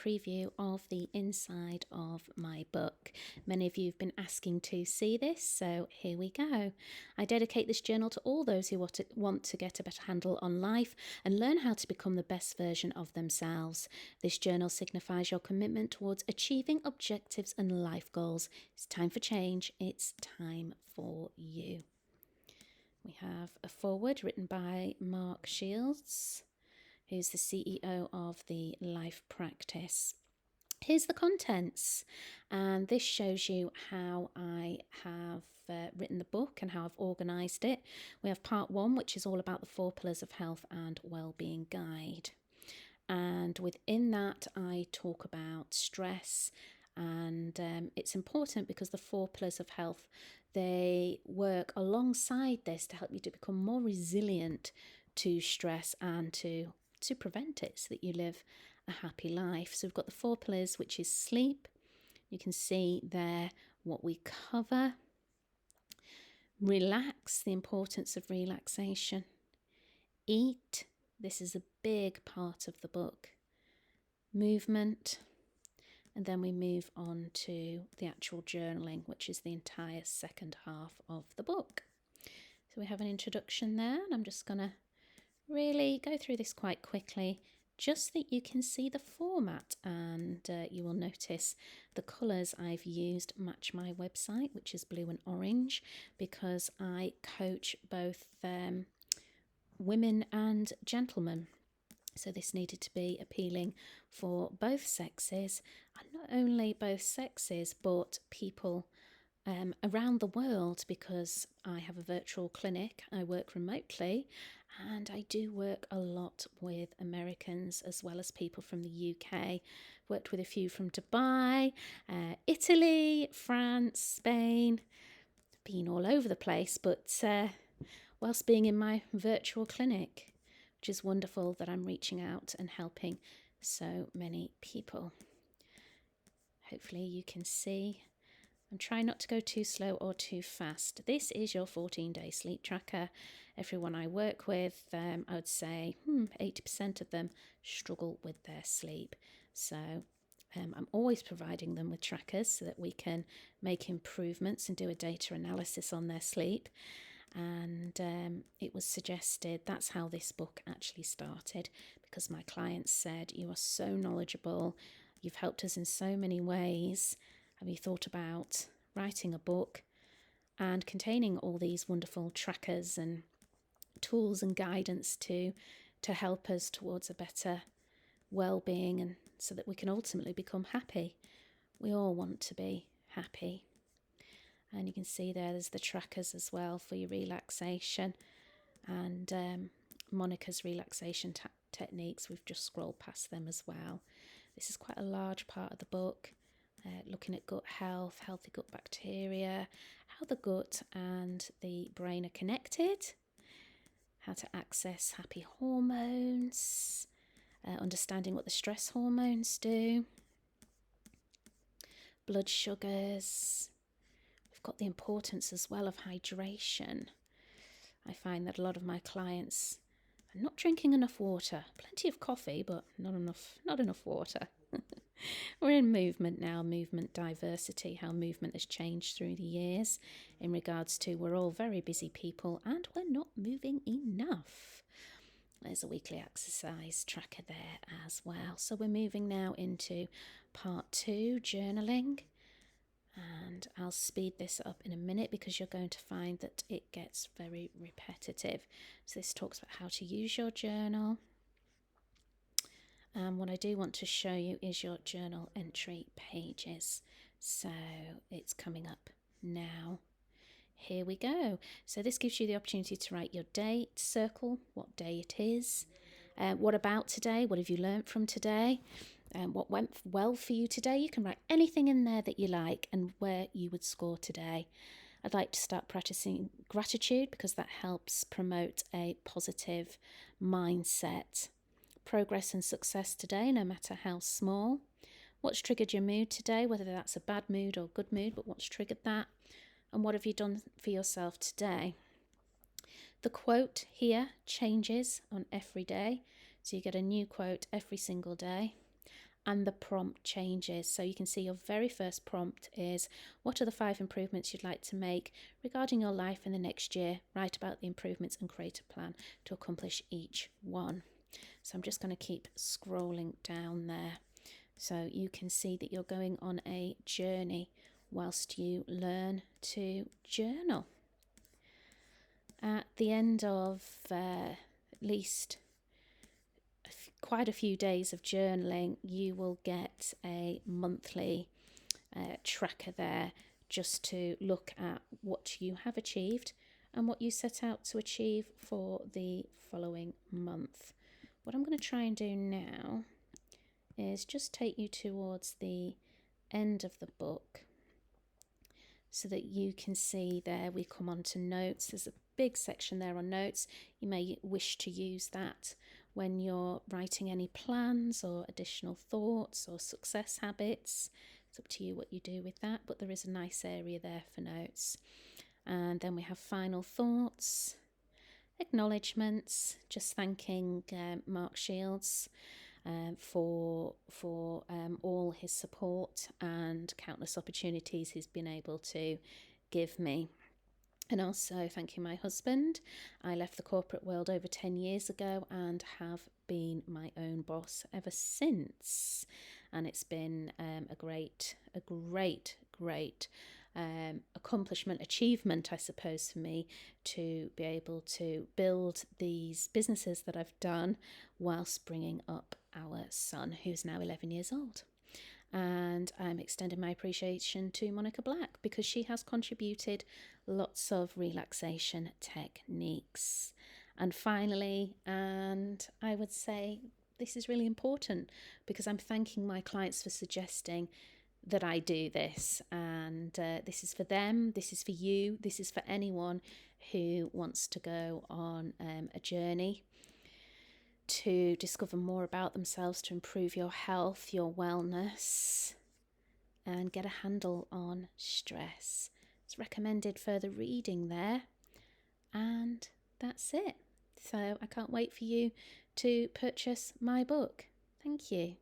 preview of the inside of my book. Many of you have been asking to see this, so here we go. I dedicate this journal to all those who want to get a better handle on life and learn how to become the best version of themselves. This journal signifies your commitment towards achieving objectives and life goals. It's time for change. It's time for you. We have a foreword written by Mark Shields, who's the CEO of the Life Practice. Here's the contents, and this shows you how I have written the book and how I've organised it. We have part 1, which is all about the 4 pillars of health and well-being guide. And within that, I talk about stress, and it's important because the 4 pillars of health, they work alongside this to help you to become more resilient to stress and to prevent it so that you live a happy life. So we've got the 4 pillars, which is sleep. You can see there what we cover. Relax, the importance of relaxation. Eat, this is a big part of the book. Movement, and then we move on to the actual journaling, which is the entire second half of the book. So we have an introduction there, and I'm just going to really go through this quite quickly just that you can see the format, and you will notice the colours I've used match my website, which is blue and orange, because I coach both women and gentlemen. So this needed to be appealing for both sexes, and not only both sexes but people around the world, because I have a virtual clinic, I work remotely, and I do work a lot with Americans as well as people from the UK. Worked with a few from Dubai, Italy, France, Spain, been all over the place, but whilst being in my virtual clinic, which is wonderful that I'm reaching out and helping so many people. Hopefully you can see. I'm trying not to go too slow or too fast. This is your 14-day sleep tracker. Everyone I work with, I would say 80% of them struggle with their sleep. So I'm always providing them with trackers so that we can make improvements and do a data analysis on their sleep. And it was suggested, that's how this book actually started, because my clients said, you are so knowledgeable, you've helped us in so many ways. Have you thought about writing a book and containing all these wonderful trackers and tools and guidance to help us towards a better well-being, and so that we can ultimately become happy? We all want to be happy. And you can see there's the trackers as well for your relaxation, and Monica's relaxation techniques. We've just scrolled past them as well. This is quite a large part of the book. Looking at gut health, healthy gut bacteria, how the gut and the brain are connected, how to access happy hormones, understanding what the stress hormones do, blood sugars. We've got the importance as well of hydration. I find that a lot of my clients are not drinking enough water. Plenty of coffee, but not enough water. We're in movement now, movement diversity, how movement has changed through the years in regards to we're all very busy people and we're not moving enough. There's a weekly exercise tracker there as well. So we're moving now into part 2, journaling. And I'll speed this up in a minute because you're going to find that it gets very repetitive. So this talks about how to use your journal. And what I do want to show you is your journal entry pages. So it's coming up now. Here we go. So this gives you the opportunity to write your date, circle what day it is. What about today? What have you learnt from today? What went well for you today? You can write anything in there that you like and where you would score today. I'd like to start practicing gratitude because that helps promote a positive mindset. Progress and success today, no matter how small. What's triggered your mood today, whether that's a bad mood or good mood, but what's triggered that? And what have you done for yourself today? The quote here changes on every day, so you get a new quote every single day. and the prompt changes. So you can see your very first prompt is, what are the 5 improvements you'd like to make regarding your life in the next year? Write about the improvements and create a plan to accomplish each one. So I'm just going to keep scrolling down there. So you can see that you're going on a journey whilst you learn to journal. At the end of at least quite a few days of journaling, you will get a monthly tracker there, just to look at what you have achieved and what you set out to achieve for the following month. What I'm going to try and do now is just take you towards the end of the book so that you can see there we come on to notes. There's a big section there on notes. You may wish to use that when you're writing any plans or additional thoughts or success habits. It's up to you what you do with that, but there is a nice area there for notes. And then we have final thoughts, acknowledgements, just thanking Mark Shields for all his support and countless opportunities he's been able to give me. And also thanking my husband. I left the corporate world over 10 years ago and have been my own boss ever since. And it's been a great accomplishment, achievement, I suppose, for me to be able to build these businesses that I've done whilst bringing up our son, who's now 11 years old. And I'm extending my appreciation to Monica Black because she has contributed lots of relaxation techniques. And finally, and I would say this is really important because I'm thanking my clients for suggesting that I do this, and this is for them, this is for you, this is for anyone who wants to go on a journey to discover more about themselves, to improve your health, your wellness, and get a handle on stress. It's recommended further reading there, and that's it. So I can't wait for you to purchase my book. Thank you.